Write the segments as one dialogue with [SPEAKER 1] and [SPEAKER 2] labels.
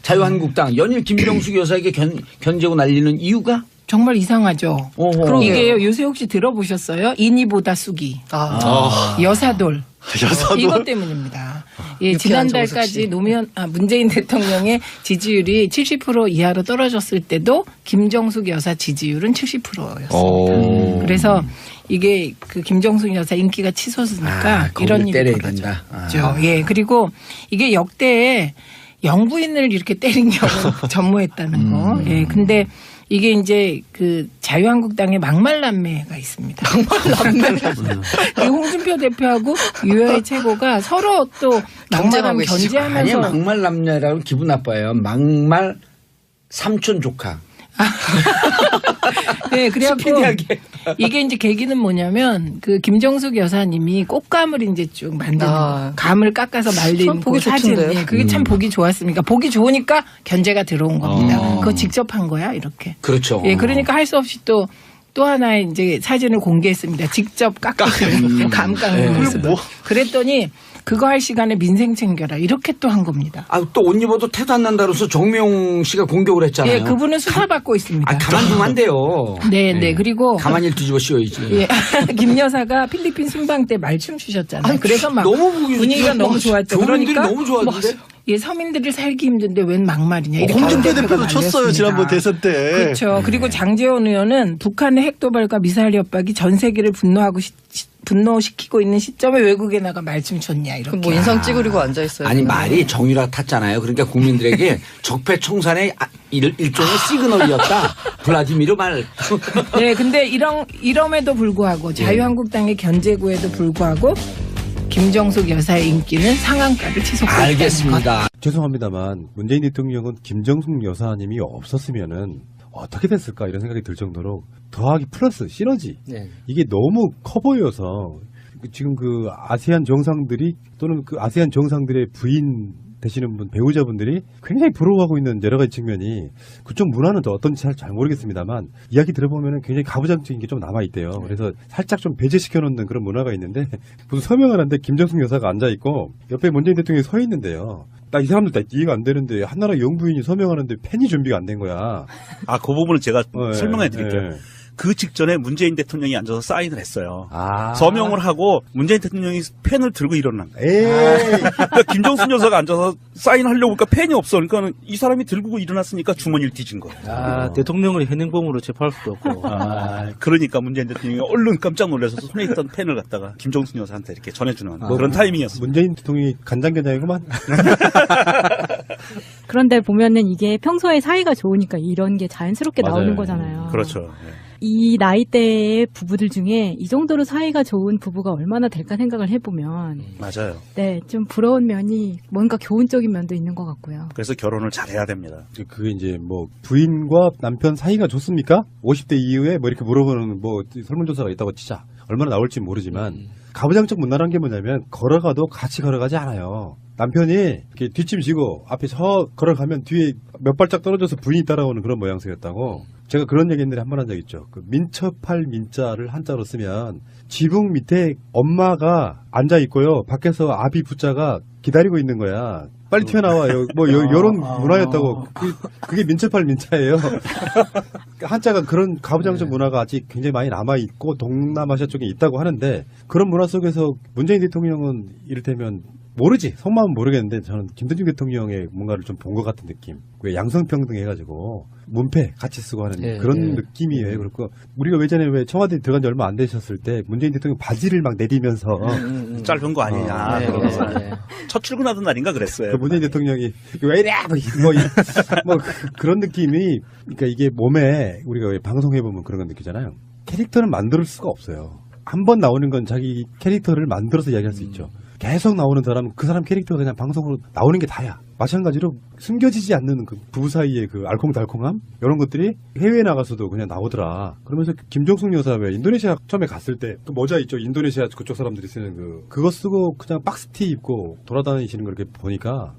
[SPEAKER 1] 자유한국당 연일 김정숙 여사에게 견제고 날리는 이유가?
[SPEAKER 2] 정말 이상하죠. 이게 요새 혹시 들어보셨어요? 인이보다 쑥이. 여사돌.
[SPEAKER 3] 여사돌?
[SPEAKER 2] 이것 때문입니다. 예, 지난달까지 문재인 대통령의 지지율이 70% 이하로 떨어졌을 때도 김정숙 여사 지지율은 70%였습니다. 그래서 이게 그 김정숙 여사 인기가 치솟으니까 이런 일이 벌어졌죠. 예, 그리고 이게 역대에 영부인을 이렇게 때린 경우는 전무했다는 거. 예, 근데 이게 이제 그 자유한국당의 막말남매가 있습니다. 막말남매. 홍준표 대표하고 유여의 최고가 서로 또 막말하면 견제하면서.
[SPEAKER 1] 아니 막말남매라고 기분 나빠요. 막말 삼촌 조카.
[SPEAKER 2] 네, 그래갖고 이게 이제 계기는 뭐냐면 그 김정숙 여사님이 꽃감을 이제 쭉 만드는 감을 깎아서 말린 그 사진. 네, 그게 참 보기 좋았습니까? 보기 좋으니까 견제가 들어온 겁니다. 그거 직접 한 거야 이렇게.
[SPEAKER 1] 그렇죠.
[SPEAKER 2] 예, 그러니까 할 수 없이 또 하나의 이제 사진을 공개했습니다. 직접 깎은 감 깎는 모습. 그랬더니 그거 할 시간에 민생 챙겨라 이렇게 또 한 겁니다.
[SPEAKER 1] 또 옷 입어도 태도 안 난다 그래서 정명 씨가 공격을 했잖아요.
[SPEAKER 2] 예, 그분은 수사받고 있습니다.
[SPEAKER 1] 가만두면 안 돼요.
[SPEAKER 2] 네. 그리고
[SPEAKER 1] 가만히 뒤집어 씌워야지.
[SPEAKER 2] 예, 김 여사가 필리핀 순방 때 말춤 추셨잖아요. 그래서 막
[SPEAKER 1] 너무
[SPEAKER 2] 분위기가 너무 좋았죠.
[SPEAKER 1] 그러니까 너무 좋았는데.
[SPEAKER 2] 예, 서민들이 살기 힘든데 웬 막말이냐.
[SPEAKER 3] 홍준표 대표도 쳤어요. 지난번 대선 때.
[SPEAKER 2] 그렇죠. 그리고 장제원 의원은 북한의 핵도발과 미사일 협박이 전 세계를 분노시키고 있는 시점에 외국에 나가 말씀 줬냐 이렇게.
[SPEAKER 4] 뭐 인상 찌그리고 앉아 있어요.
[SPEAKER 1] 아니 말이 정유라 탔잖아요. 그러니까 국민들에게 적폐청산의 일종의 시그널이었다. 블라디미르 말.
[SPEAKER 2] 네, 근데 이럼에도 불구하고 자유한국당의 견제구에도 불구하고 김정숙 여사의 인기는 상한가를 지속하고 있습니다.
[SPEAKER 1] 알겠습니다.
[SPEAKER 5] 죄송합니다만 문재인 대통령은 김정숙 여사님이 없었으면은 어떻게 됐을까 이런 생각이 들 정도로 더하기 플러스 시너지 이게 너무 커 보여서 지금 그 아세안 정상들이 또는 그 아세안 정상들의 부인 되시는 분 배우자분들이 굉장히 부러워하고 있는 여러 가지 측면이 그쪽 문화는 또 어떤지 잘 모르겠습니다만 이야기 들어보면은 굉장히 가부장적인 게 좀 남아 있대요. 그래서 살짝 좀 배제시켜 놓는 그런 문화가 있는데 무슨 서명을 하는데 김정숙 여사가 앉아 있고 옆에 문재인 대통령이 서 있는데요. 나 이 사람들 다 이해가 안 되는데 한나라 영부인이 서명하는데 펜이 준비가 안 된 거야.
[SPEAKER 6] 그 부분은 제가 설명해 드릴게요. 그 직전에 문재인 대통령이 앉아서 사인을 했어요. 서명을 하고 문재인 대통령이 펜을 들고 일어난 거예요. 그러니까 김정숙 여사가 앉아서 사인하려고 하니까 펜이 없어. 그러니까 이 사람이 들고 일어났으니까 주머니를 뒤진 거예요.
[SPEAKER 7] 대통령을 현행범으로 체포할 수도 없고.
[SPEAKER 6] 그러니까 문재인 대통령이 얼른 깜짝 놀라서 손에 있던 펜을 갖다가 김정숙 여사한테 이렇게 전해주는 그런 타이밍이었어요.
[SPEAKER 5] 문재인 대통령이 간장게장이구만.
[SPEAKER 8] 그런데 보면은 이게 평소에 사이가 좋으니까 이런 게 자연스럽게 나오는 거잖아요.
[SPEAKER 6] 그렇죠.
[SPEAKER 8] 이 나이대의 부부들 중에 이 정도로 사이가 좋은 부부가 얼마나 될까 생각을 해보면
[SPEAKER 6] 맞아요.
[SPEAKER 8] 네, 좀 부러운 면이 뭔가 교훈적인 면도 있는 것 같고요.
[SPEAKER 6] 그래서 결혼을 잘해야 됩니다.
[SPEAKER 5] 그게 이제 뭐 부인과 남편 사이가 좋습니까? 50대 이후에 뭐 이렇게 물어보는 뭐 설문조사가 있다고 치자. 얼마나 나올지 모르지만 가부장적 문화란 게 뭐냐면 걸어가도 같이 걸어가지 않아요. 남편이 이렇게 뒷짐 지고 앞에 걸어가면 뒤에 몇 발짝 떨어져서 부인이 따라오는 그런 모양새였다고. 제가 그런 얘기 옛날에 한 번 한 적 있죠. 그 민첩할 민자를 한자로 쓰면 지붕 밑에 엄마가 앉아 있고요. 밖에서 아비 부자가 기다리고 있는 거야. 빨리 튀어나와요. 뭐 요런 문화였다고. 그게 민첩할 민자예요. 한자가 그런 가부장적 문화가 아직 굉장히 많이 남아있고 동남아시아 쪽에 있다고 하는데 그런 문화 속에서 문재인 대통령은 이를테면 모르지. 속마음은 모르겠는데 저는 김대중 대통령의 뭔가를 좀 본 것 같은 느낌. 왜 양성평등 해가지고 문패 같이 쓰고 하는 그런 느낌이에요. 그렇고 우리가 예전에 왜 청와대 들어간 지 얼마 안 되셨을 때 문재인 대통령 바지를 막 내리면서
[SPEAKER 6] 짧은 거 아니냐. 첫 출근하던 날인가 그랬어요.
[SPEAKER 5] 그 문재인 대통령이 왜 이래 뭐 그런 느낌이 그러니까 이게 몸에 우리가 왜 방송해 보면 그런 거 느끼잖아요. 캐릭터를 만들 수가 없어요. 한 번 나오는 건 자기 캐릭터를 만들어서 이야기할 수 있죠. 계속 나오는 사람은 그 사람 캐릭터가 그냥 방송으로 나오는 게 다야. 마찬가지로 숨겨지지 않는 그 부부 사이의 그 알콩달콩함 이런 것들이 해외에 나가서도 그냥 나오더라. 그러면서 김정숙 여사 왜 인도네시아 처음에 갔을 때 그 모자 있죠. 인도네시아 그쪽 사람들이 쓰는 그거 쓰고 그냥 박스티 입고 돌아다니시는 걸 이렇게 보니까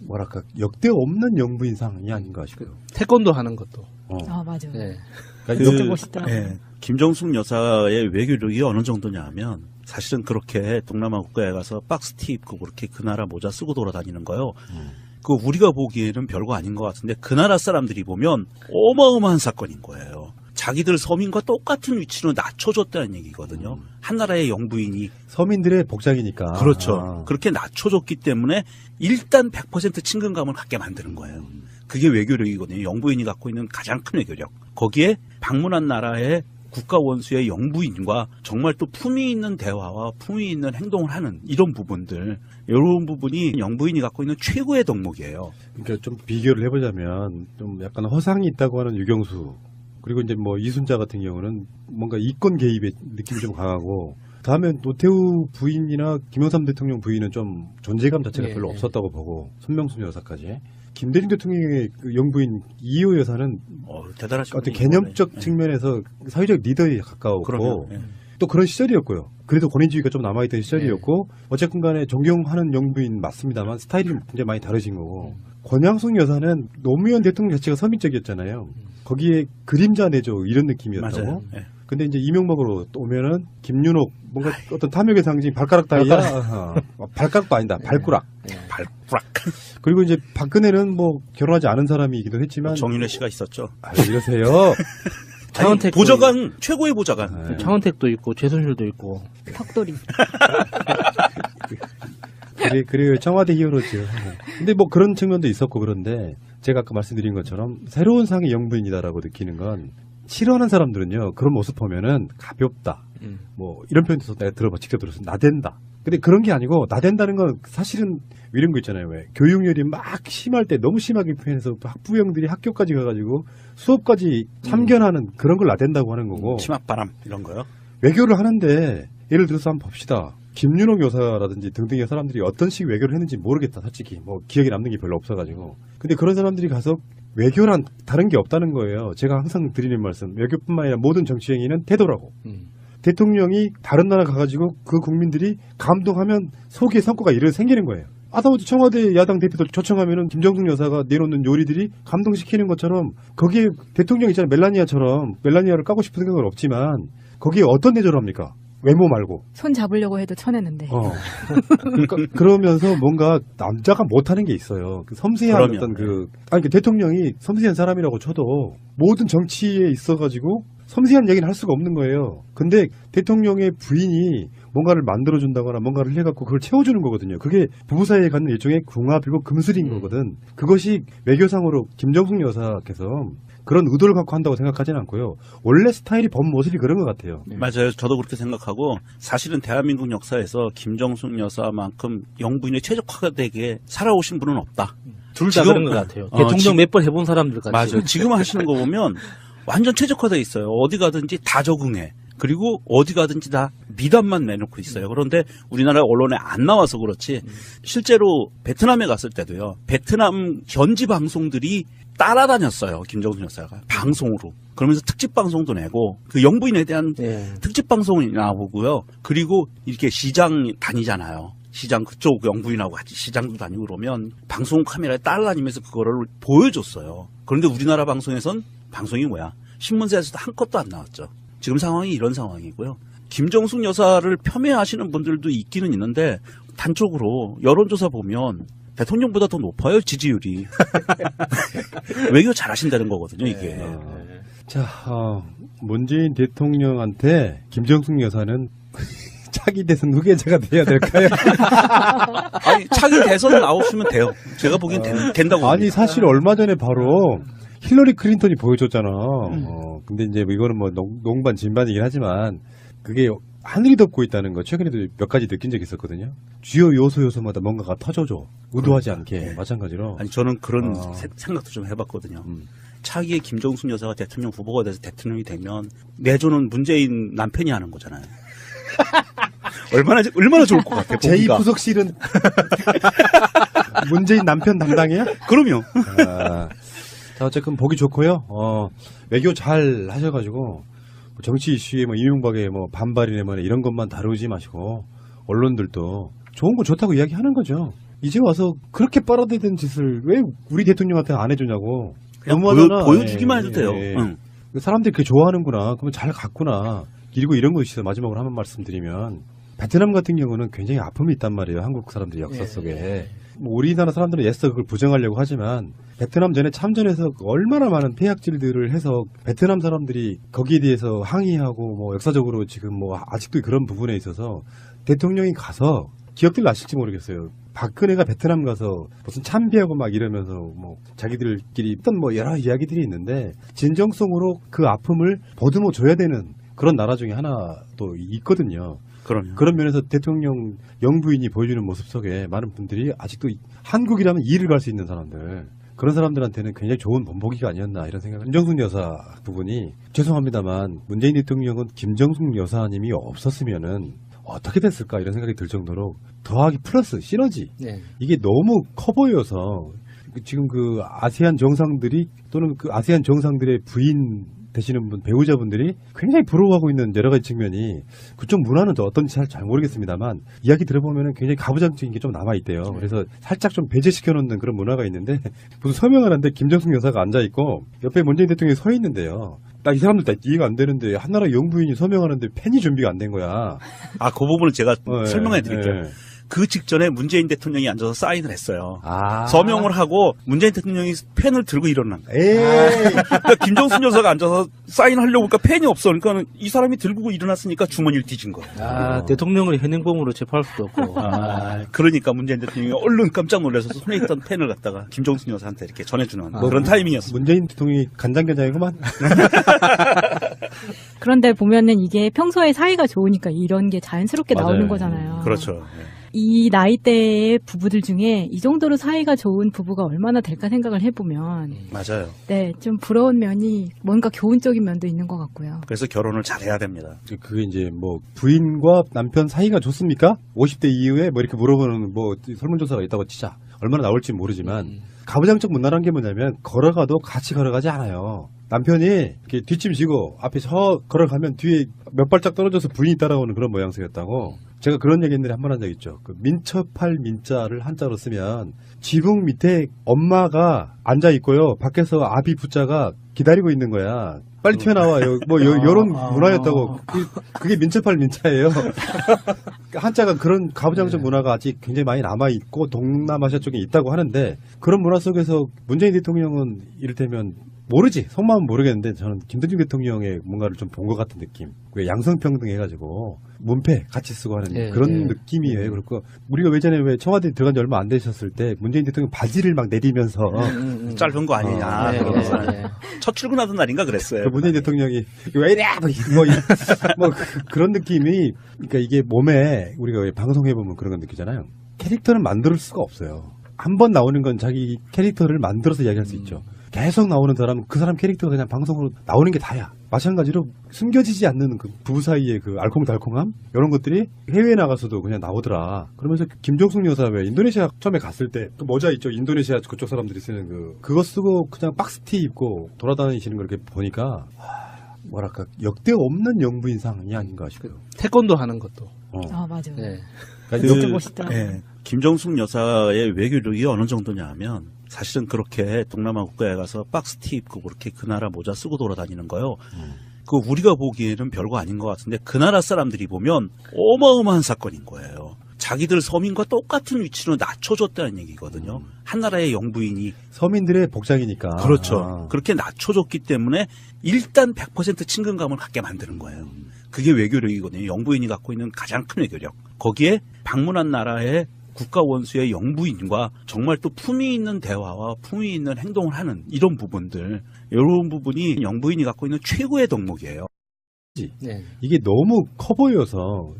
[SPEAKER 5] 뭐랄까 역대 없는 영부인상이 아닌가 싶어요.
[SPEAKER 7] 태권도 하는 것도.
[SPEAKER 8] 맞아요.
[SPEAKER 6] 그러니까
[SPEAKER 8] 멋있더라고요.
[SPEAKER 6] 김정숙 여사의 외교력이 어느 정도냐 하면 사실은 그렇게 동남아 국가에 가서 박스티 입고 그렇게 그 나라 모자 쓰고 돌아다니는 거요. 그 우리가 보기에는 별거 아닌 것 같은데 그 나라 사람들이 보면 어마어마한 사건인 거예요. 자기들 서민과 똑같은 위치로 낮춰줬다는 얘기거든요. 한 나라의 영부인이.
[SPEAKER 5] 서민들의 복장이니까.
[SPEAKER 6] 그렇죠. 그렇게 낮춰줬기 때문에 일단 100% 친근감을 갖게 만드는 거예요. 그게 외교력이거든요. 영부인이 갖고 있는 가장 큰 외교력. 거기에 방문한 나라의 국가 원수의 영부인과 정말 또 품위 있는 대화와 품위 있는 행동을 하는 이런 부분들, 이런 부분이 영부인이 갖고 있는 최고의 덕목이에요.
[SPEAKER 5] 그러니까 좀 비교를 해보자면 좀 약간 허상이 있다고 하는 유경수, 그리고 이제 뭐 이순자 같은 경우는 뭔가 이권 개입의 느낌이 좀 강하고, 다음에 노태우 부인이나 김영삼 대통령 부인은 좀 존재감 자체가 별로 없었다고 보고, 손명순 여사까지. 김대중 대통령의 그 영부인 이호 여사는
[SPEAKER 6] 대단하신
[SPEAKER 5] 어떤 개념적 측면에서 사회적 리더에 가까웠고,
[SPEAKER 6] 그러면,
[SPEAKER 5] 또 그런 시절이었고요. 그래도 권위주의가 좀 남아있던 시절이었고, 어쨌든 간에 존경하는 영부인 맞습니다만 스타일이 굉장히 많이 다르신 거고, 권양숙 여사는 노무현 대통령 자체가 서민적이었잖아요. 거기에 그림자 내조 이런 느낌이었다고.
[SPEAKER 6] 맞아요.
[SPEAKER 5] 근데 이제 이명박으로 또 오면은 김윤옥, 뭔가 어떤 탐욕의 상징, 발가락 따위야. 발가락도 아니다. 발가락.
[SPEAKER 6] 발가락.
[SPEAKER 5] 그리고 이제 박근혜는 뭐 결혼하지 않은 사람이기도 했지만.
[SPEAKER 6] 정윤회 씨가 있었죠.
[SPEAKER 5] 이러세요.
[SPEAKER 7] 차은택
[SPEAKER 6] 보좌관, 최고의 보좌관.
[SPEAKER 7] 차은택도 있고 최순실도 있고.
[SPEAKER 8] 턱돌이.
[SPEAKER 5] 그래요. 청와대 히어로죠. 근데 뭐 그런 측면도 있었고, 그런데 제가 아까 말씀드린 것처럼 새로운 상의 영부인이다라고 느끼는 건, 싫어하는 사람들은요, 그런 모습 보면은 가볍다. 뭐 이런 표현도 내가 직접 들었어. 나댄다. 근데 그런 게 아니고, 나댄다는 건 사실은 이런 거 있잖아요. 왜 교육열이 막 심할 때 너무 심하게 표현해서 학부형들이 학교까지 가가지고 수업까지 참견하는 그런 걸 나댄다고 하는 거고.
[SPEAKER 6] 치맛바람 이런 거요?
[SPEAKER 5] 외교를 하는데 예를 들어서 한번 봅시다. 김윤옥 여사라든지 등등의 사람들이 어떤 식 외교를 했는지 모르겠다. 솔직히 뭐 기억에 남는 게 별로 없어가지고. 근데 그런 사람들이 가서 외교란 다른 게 없다는 거예요. 제가 항상 드리는 말씀, 외교뿐만 아니라 모든 정치 행위는 태도라고. 대통령이 다른 나라 가가지고 그 국민들이 감동하면 속에 성과가 이렇게 생기는 거예요. 아다모도 청와대 야당 대표들 초청하면은 김정숙 여사가 내놓는 요리들이 감동시키는 것처럼, 거기에 대통령 있잖아요. 멜라니아를 까고 싶은 생각은 없지만 거기에 어떤 내조를 합니까? 외모 말고.
[SPEAKER 8] 손 잡으려고 해도 쳐내는데.
[SPEAKER 5] 그러니까 그러면서 뭔가 남자가 못하는 게 있어요. 그 섬세한
[SPEAKER 6] 그러면,
[SPEAKER 5] 어떤 그러니까 대통령이 섬세한 사람이라고 쳐도 모든 정치에 있어가지고 섬세한 얘기는 할 수가 없는 거예요. 근데 대통령의 부인이 뭔가를 만들어준다거나 뭔가를 해갖고 그걸 채워주는 거거든요. 그게 부부 사이에 갖는 일종의 궁합이고 금슬인 거거든. 그것이 외교상으로 김정숙 여사께서 그런 의도를 갖고 한다고 생각하지는 않고요. 원래 스타일이 모습이 그런 것 같아요.
[SPEAKER 6] 맞아요. 저도 그렇게 생각하고, 사실은 대한민국 역사에서 김정숙 여사만큼 영부인의 최적화되게 살아오신 분은 없다.
[SPEAKER 7] 둘 다 그런 것 같아요. 대통령 몇 번 해본 사람들까지.
[SPEAKER 6] 맞아요. 지금 하시는 거 보면 완전 최적화되어 있어요. 어디 가든지 다 적응해. 그리고 어디 가든지 다 미담만 내놓고 있어요. 그런데 우리나라 언론에 안 나와서 그렇지, 실제로 베트남에 갔을 때도요, 베트남 현지 방송들이 따라다녔어요. 김정숙 여사가 방송으로. 그러면서 특집 방송도 내고, 그 영부인에 대한 특집 방송이 나오고요. 그리고 이렇게 시장 다니잖아요. 시장 그쪽 영부인하고 같이 시장도 다니고 그러면 방송 카메라에 따라다니면서 그거를 보여줬어요. 그런데 우리나라 방송에선 방송이 뭐야? 신문사에서도 한 컷도 안 나왔죠. 지금 상황이 이런 상황이고요. 김정숙 여사를 폄훼하시는 분들도 있기는 있는데, 단적으로 여론조사 보면 대통령보다 더 높아요, 지지율이. 외교 잘하신다는 거거든요, 이게.
[SPEAKER 5] 자, 문재인 대통령한테 김정숙 여사는 차기 대선 후계자가 돼야 될까요?
[SPEAKER 6] 아니, 차기 대선 나오시면 돼요. 제가 보기엔 된다고.
[SPEAKER 5] 아니, 사실 얼마 전에 바로 힐러리 클린턴이 보여줬잖아. 근데 이제 이거는 뭐 농반 진반이긴 하지만, 그게 하늘이 덮고 있다는 거 최근에도 몇 가지 느낀 적이 있었거든요. 주요 요소마다 뭔가가 터져줘. 의도하지 않게. 마찬가지로.
[SPEAKER 6] 아니, 저는 그런 생각도 좀 해봤거든요. 차기에 김정숙 여사가 대통령 후보가 돼서 대통령이 되면 내조는 문재인 남편이 하는 거잖아요. 얼마나 좋을 것 같아요.
[SPEAKER 5] 제2부속실은 문재인 남편 담당이야?
[SPEAKER 6] 그럼요.
[SPEAKER 5] 자, 어쨌든 보기 좋고요. 외교 잘 하셔가지고 정치 이슈에 뭐 이명박의 뭐 반발이나 뭐 이런 것만 다루지 마시고, 언론들도 좋은 거 좋다고 이야기하는 거죠. 이제 와서 그렇게 빨아들이는 짓을 왜 우리 대통령한테 안 해주냐고.
[SPEAKER 6] 그냥 보여주기만 해도 돼요. 응.
[SPEAKER 5] 사람들이 그렇게 좋아하는구나. 그러면 잘 갔구나. 그리고 이런 거 있어요. 마지막으로 한번 말씀드리면, 베트남 같은 경우는 굉장히 아픔이 있단 말이에요. 한국 사람들의 역사 속에. 뭐 우리나라 사람들은 애써 그걸 부정하려고 하지만 베트남 전에 참전해서 얼마나 많은 폐악질들을 해서 베트남 사람들이 거기에 대해서 항의하고 뭐 역사적으로 지금 뭐 아직도 그런 부분에 있어서 대통령이 가서 기억들 나실지 모르겠어요. 박근혜가 베트남 가서 무슨 참배하고 막 이러면서 뭐 자기들끼리 어떤 뭐 여러 이야기들이 있는데 진정성으로 그 아픔을 보듬어 줘야 되는 그런 나라 중에 하나도 있거든요.
[SPEAKER 6] 그럼요.
[SPEAKER 5] 그런 면에서 대통령 영부인이 보여주는 모습 속에 많은 분들이 아직도 한국이라면 이해를 갈 수 있는 사람들 그런 사람들한테는 굉장히 좋은 본보기가 아니었나 이런 생각. 김정숙 여사 부분이 죄송합니다만 문재인 대통령은 김정숙 여사님이 없었으면은 어떻게 됐을까 이런 생각이 들 정도로 더하기 플러스 시너지
[SPEAKER 7] 네.
[SPEAKER 5] 이게 너무 커 보여서 지금 그 아세안 정상들이 또는 그 아세안 정상들의 부인 되시는 분 배우자분들이 굉장히 부러워하고 있는 여러 가지 측면이 그쪽 문화는 어떤지 잘 모르겠습니다만 이야기 들어보면 굉장히 가부장적인 게 좀 남아있대요. 그래서 살짝 좀 배제시켜 놓는 그런 문화가 있는데 무슨 서명을 하는데 김정숙 여사가 앉아있고 옆에 문재인 대통령이 서 있는데요. 나 이 사람들 다 이해가 안 되는데 한나라 영부인이 서명하는데 펜이 준비가 안 된 거야.
[SPEAKER 6] 아, 그 부분은 제가 설명해 드릴게요.
[SPEAKER 5] 네.
[SPEAKER 6] 그 직전에 문재인 대통령이 앉아서 사인을 했어요. 서명을 하고 문재인 대통령이 펜을 들고 일어난 거예요. 그러니까 김정순 여사가 앉아서 사인하려고 그러니까 펜이 없어. 그러니까 이 사람이 들고 일어났으니까 주머니를 뒤진 거예요.
[SPEAKER 7] 대통령을 현행범으로 체포할 수도 없고.
[SPEAKER 6] 그러니까 문재인 대통령이 얼른 깜짝 놀라서 손에 있던 펜을 갖다가 김정순 여사한테 이렇게 전해주는 그런 타이밍이었어요.
[SPEAKER 5] 문재인 대통령이 간장게장이구만.
[SPEAKER 8] 그런데 보면은 이게 평소에 사이가 좋으니까 이런 게 자연스럽게
[SPEAKER 5] 맞아요.
[SPEAKER 8] 나오는 거잖아요.
[SPEAKER 6] 그렇죠. 네.
[SPEAKER 8] 이 나이대의 부부들 중에 이 정도로 사이가 좋은 부부가 얼마나 될까 생각을 해보면
[SPEAKER 6] 맞아요.
[SPEAKER 8] 네, 좀 부러운 면이 뭔가 교훈적인 면도 있는 것 같고요.
[SPEAKER 6] 그래서 결혼을 잘해야 됩니다.
[SPEAKER 5] 그게 이제 뭐 부인과 남편 사이가 좋습니까? 50대 이후에 뭐 이렇게 물어보는 뭐 설문조사가 있다고 치자. 얼마나 나올지 모르지만 가부장적 문화란 게 뭐냐면 걸어가도 같이 걸어가지 않아요. 남편이 이렇게 뒷짐지고 앞에 저 걸어가면 뒤에 몇 발짝 떨어져서 부인이 따라오는 그런 모양새였다고. 제가 그런 얘기 옛날에 한 번 한 적 있죠. 그 민첩할 민자를 한자로 쓰면 지붕 밑에 엄마가 앉아 있고요. 밖에서 아비 부자가 기다리고 있는 거야. 빨리 튀어나와. 요런 문화였다고. 그게 민첩할 민자예요. 한자가 그런 가부장적 문화가 아직 굉장히 많이 남아있고 동남아시아 쪽에 있다고 하는데 그런 문화 속에서 문재인 대통령은 이를테면 모르지. 속마음은 모르겠는데 저는 김대중 대통령의 뭔가를 좀 본 것 같은 느낌. 왜 양성평등 해가지고 문패 같이 쓰고 하는 그런 느낌이에요. 그리고 우리가 예전에 왜 청와대 들어간 지 얼마 안 되셨을 때 문재인 대통령 바지를 막 내리면서
[SPEAKER 6] 짧은 거 아니냐. 첫 출근하던 날인가 그랬어요.
[SPEAKER 5] 그 문재인 대통령이 왜 이래 그런 느낌이 그러니까 이게 몸에 우리가 왜 방송해 보면 그런 거 느끼잖아요. 캐릭터는 만들 수가 없어요. 한 번 나오는 건 자기 캐릭터를 만들어서 이야기할 수 있죠. 계속 나오는 사람은 그 사람 캐릭터가 그냥 방송으로 나오는 게 다야. 마찬가지로 숨겨지지 않는 그 부부 사이의 그 알콩달콩함 이런 것들이 해외에 나가서도 그냥 나오더라. 그러면서 김정숙 여사 왜 인도네시아 처음에 갔을 때 그 모자 있죠. 인도네시아 그쪽 사람들이 쓰는 그거 쓰고 그냥 박스티 입고 돌아다니시는 걸 이렇게 보니까 뭐랄까 역대 없는 영부인상이 아닌가 싶어요.
[SPEAKER 7] 태권도 하는 것도.
[SPEAKER 8] 맞아요.
[SPEAKER 7] 네.
[SPEAKER 8] 진짜 멋있더라고요.
[SPEAKER 6] 네. 김정숙 여사의 외교력이 어느 정도냐 하면 사실은 그렇게 동남아 국가에 가서 박스티 입고 그렇게 그 나라 모자 쓰고 돌아다니는 거요. 그 우리가 보기에는 별거 아닌 것 같은데 그 나라 사람들이 보면 어마어마한 사건인 거예요. 자기들 서민과 똑같은 위치로 낮춰줬다는 얘기거든요. 한 나라의 영부인이.
[SPEAKER 5] 서민들의 복장이니까.
[SPEAKER 6] 그렇죠. 그렇게 낮춰줬기 때문에 일단 100% 친근감을 갖게 만드는 거예요. 그게 외교력이거든요. 영부인이 갖고 있는 가장 큰 외교력. 거기에 방문한 나라의 국가 원수의 영부인과 정말 또 품위 있는 대화와 품위 있는 행동을 하는 이런 부분들, 이런 부분이 영부인이 갖고 있는 최고의 덕목이에요.
[SPEAKER 7] 네.
[SPEAKER 5] 이게 너무 커 보여서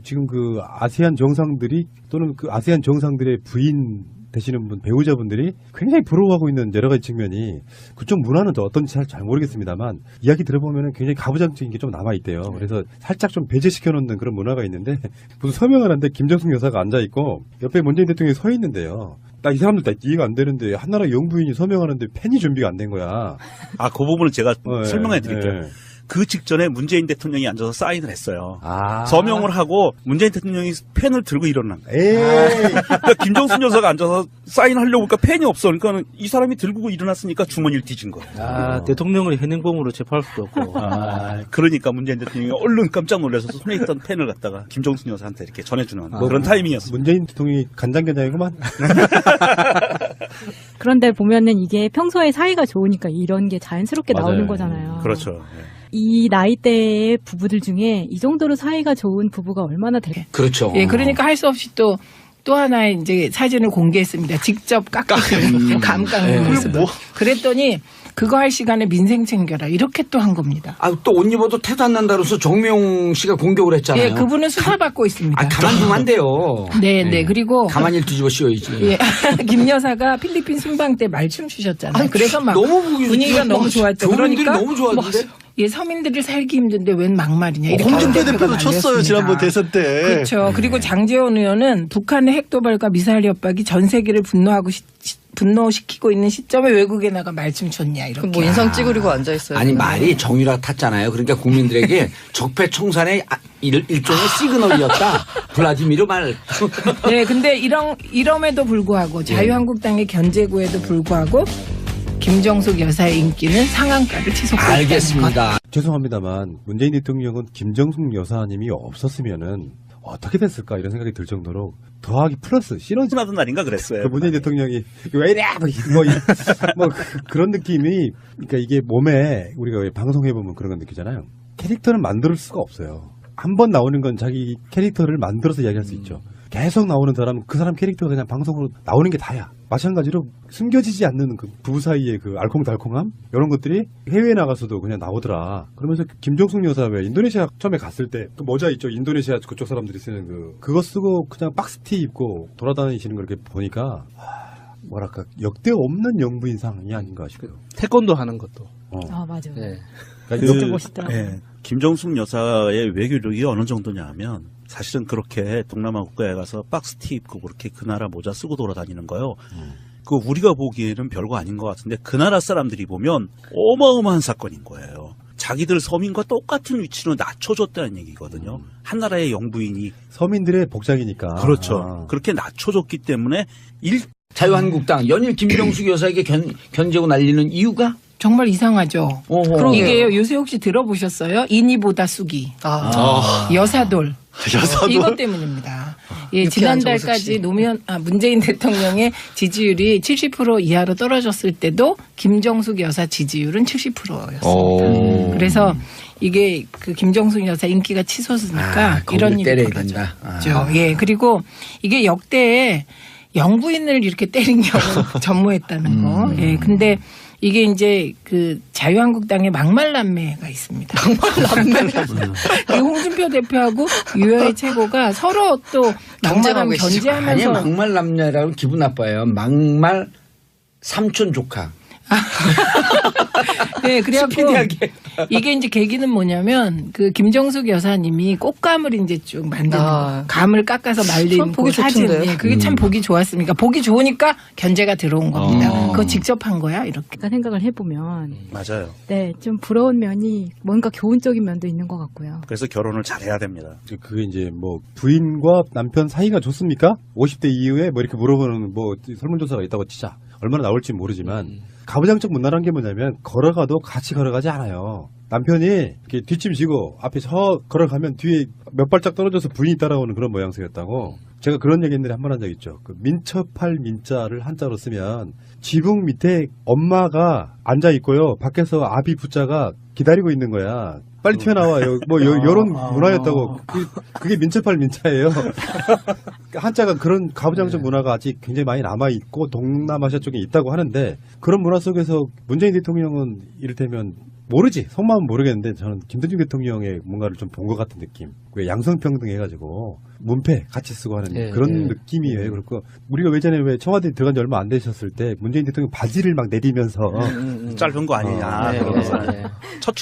[SPEAKER 5] 지금 그 아세안 정상들이 또는 그 아세안 정상들의 부인 되시는 분 배우자분들이 굉장히 부러워하고 있는 여러 가지 측면이 그쪽 문화는 어떤지 잘 모르겠습니다만 이야기 들어보면 굉장히 가부장적인 게 좀 남아있대요. 그래서 살짝 좀 배제시켜 놓는 그런 문화가 있는데 무슨 서명을 하는데 김정숙 여사가 앉아있고 옆에 문재인 대통령이 서 있는데요. 나 이 사람들 다 이해가 안 되는데 한나라 영부인이 서명하는데 펜이 준비가 안 된 거야.
[SPEAKER 6] 그 부분은 제가 설명해 드릴게요. 그 직전에 문재인 대통령이 앉아서 사인을 했어요. 서명을 하고 문재인 대통령이 펜을 들고 일어난 거예요. 그러니까 김정순 여사가 앉아서 사인하려고 보니까 펜이 없어. 그러니까 이 사람이 들고 일어났으니까 주머니를 뒤진 거예요.
[SPEAKER 7] 대통령을 현행범으로 체포할 수도 없고.
[SPEAKER 6] 그러니까 문재인 대통령이 얼른 깜짝 놀라서 손에 있던 펜을 갖다가 김정순 여사한테 이렇게 전해주는 그런 타이밍이었어요.
[SPEAKER 5] 문재인 대통령이 간장게장이구만.
[SPEAKER 8] 그런데 보면은 이게 평소에 사이가 좋으니까 이런 게 자연스럽게
[SPEAKER 5] 맞아요.
[SPEAKER 8] 나오는 거잖아요.
[SPEAKER 6] 그렇죠.
[SPEAKER 8] 이 나이대의 부부들 중에 이 정도로 사이가 좋은 부부가 얼마나 될까요?
[SPEAKER 1] 그렇죠.
[SPEAKER 2] 예, 그러니까 할 수 없이 또 하나의 이제 사진을 공개했습니다. 직접 깎은 감 깎는 모습. 그랬더니 그거 할 시간에 민생 챙겨라. 이렇게 또 한 겁니다.
[SPEAKER 1] 아, 또 옷 입어도 태도 안 난다 그래서 정명 씨가 공격을 했잖아요.
[SPEAKER 2] 예, 그분은 수사받고 있습니다.
[SPEAKER 1] 아, 가만두면 안 돼요.
[SPEAKER 2] 네, 네. 그리고
[SPEAKER 1] 가만히 뒤집어 씌워야지.
[SPEAKER 2] 예, 김 여사가 필리핀 순방 때 말춤 추셨잖아요. 그래서 막
[SPEAKER 1] 너무 보기
[SPEAKER 2] 분위기가 너무 좋았죠.
[SPEAKER 1] 교민들이
[SPEAKER 2] 그러니까
[SPEAKER 1] 너무 좋았는데.
[SPEAKER 2] 예, 서민들이 살기 힘든데 웬 막말이냐. 이렇게
[SPEAKER 3] 홍준표
[SPEAKER 2] 대표가
[SPEAKER 3] 대표도 쳤어요.
[SPEAKER 2] 날렸습니다.
[SPEAKER 3] 지난번 대선 때.
[SPEAKER 2] 그렇죠. 그리고 장제원 의원은 북한의 핵도발과 미사일 협박이 전 세계를 분노시키고 있는 시점에 외국에 나가 말춤 췄냐 이렇게.
[SPEAKER 4] 뭐 인상 찌그리고 앉아 있어요.
[SPEAKER 1] 아니 말이 정유라 탔잖아요. 그러니까 국민들에게 적폐청산의 일종의 시그널이었다. 블라디미르 말.
[SPEAKER 2] 네, 근데 이럼에도 불구하고 자유한국당의 견제구에도 불구하고 김정숙 여사의 인기는 상한가를 치솟고 있다는 것.
[SPEAKER 1] 알겠습니다.
[SPEAKER 5] 죄송합니다만 문재인 대통령은 김정숙 여사님이 없었으면은 어떻게 됐을까 이런 생각이 들 정도로 더하기 플러스 시너지
[SPEAKER 6] 하던 날인가 그랬어요.
[SPEAKER 5] 그 문재인 대통령이 왜 이래 뭐 그런 느낌이 그러니까 이게 몸에 우리가 왜 방송해 보면 그런 건 느끼잖아요. 캐릭터를 만들 수가 없어요. 한 번 나오는 건 자기 캐릭터를 만들어서 이야기할 수 있죠. 계속 나오는 사람은 그 사람 캐릭터가 그냥 방송으로 나오는 게 다야. 마찬가지로 숨겨지지 않는 그 부부 사이의 그 알콩달콩함 이런 것들이 해외에 나가서도 그냥 나오더라. 그러면서 김정숙 여사 왜 인도네시아 처음에 갔을 때 그 모자 있죠. 인도네시아 그쪽 사람들이 쓰는 그거 쓰고 그냥 박스티 입고 돌아다니시는 걸 이렇게 보니까 뭐랄까 역대 없는 영부인상이 아닌가 싶어요.
[SPEAKER 7] 태권도 하는 것도.
[SPEAKER 8] 아, 맞아.
[SPEAKER 7] 네.
[SPEAKER 5] 그러니까
[SPEAKER 8] 진짜 멋있다.
[SPEAKER 6] 김정숙 여사의 외교력이 어느 정도냐 하면 사실은 그렇게 동남아 국가에 가서 박스티 입고 그렇게 그 나라 모자 쓰고 돌아다니는 거요. 그 우리가 보기에는 별거 아닌 것 같은데 그 나라 사람들이 보면 어마어마한 사건인 거예요. 자기들 서민과 똑같은 위치로 낮춰줬다는 얘기거든요. 한 나라의 영부인이.
[SPEAKER 5] 서민들의 복장이니까.
[SPEAKER 6] 그렇죠. 그렇게 낮춰줬기 때문에
[SPEAKER 1] 자유한국당 연일 김정숙 여사에게 견제고 날리는 이유가?
[SPEAKER 2] 정말 이상하죠.
[SPEAKER 1] 어허.
[SPEAKER 2] 이게요. 요새 혹시 들어보셨어요? 인이보다 쑥이. 여사돌. 이것 때문입니다. 예, 지난달까지 문재인 대통령의 지지율이 70% 이하로 떨어졌을 때도 김정숙 여사 지지율은 70%였습니다. 그래서 이게 그 김정숙 여사 인기가 치솟으니까 이런 일이
[SPEAKER 1] 때려야
[SPEAKER 2] 벌어졌죠.
[SPEAKER 1] 된다.
[SPEAKER 2] 예, 그리고 이게 역대에 영부인을 이렇게 때린 경우 전무했다는 거. 예, 근데 이게 이제 그 자유한국당의 막말남매가 있습니다. 막말남매. 홍준표 대표하고 유여의 최고가 서로 또 막말하면
[SPEAKER 1] 아니
[SPEAKER 2] 견제하면서.
[SPEAKER 1] 막말 남녀라고 기분 나빠요. 막말 삼촌 조카.
[SPEAKER 2] 네, 그래갖고 이게 이제 계기는 뭐냐면 그 김정숙 여사님이 꽃감을 이제 쭉 만드는 거. 감을 깎아서 말린
[SPEAKER 4] 보기
[SPEAKER 2] 그 사진.
[SPEAKER 4] 좋던데.
[SPEAKER 2] 예, 그게 참 보기 좋았습니까? 보기 좋으니까 견제가 들어온 겁니다. 그거 직접 한 거야 이렇게.
[SPEAKER 8] 생각을 해보면
[SPEAKER 6] 맞아요.
[SPEAKER 8] 네, 좀 부러운 면이 뭔가 교훈적인 면도 있는 것 같고요.
[SPEAKER 6] 그래서 결혼을 잘해야 됩니다.
[SPEAKER 5] 그게 이제 뭐 부인과 남편 사이가 좋습니까? 50대 이후에 뭐 이렇게 물어보는 뭐 설문조사가 있다고 치자. 얼마나 나올지 모르지만 가부장적 문화라는 게 뭐냐면 걸어가도 같이 걸어가지 않아요. 남편이 이렇게 뒷짐지고 앞에 저 걸어가면 뒤에 몇 발짝 떨어져서 부인이 따라오는 그런 모양새였다고. 제가 그런 얘기 옛날에 한 번 한 적 있죠. 그 민첩할 민자를 한자로 쓰면 지붕 밑에 엄마가 앉아 있고요. 밖에서 아비 부자가 기다리고 있는 거야. 빨리 튀어나와요. 뭐 요런 문화였다고. 그게 민첩할 민자예요. 한자가 그런 가부장적 문화가 아직 굉장히 많이 남아있고 동남아시아 쪽에 있다고 하는데 그런 문화 속에서 문재인 대통령은 이를테면 모르지. 속마음은 모르겠는데 저는 김대중 대통령의 뭔가를 좀 본 것 같은 느낌. 왜 양성평등 해가지고 문패 같이 쓰고 하는 그런 느낌이에요. 그리고 우리가 예전에 왜 청와대에 들어간 지 얼마 안 되셨을 때 문재인 대통령 바지를 막 내리면서
[SPEAKER 6] 짧은 거 아니냐. 첫 출근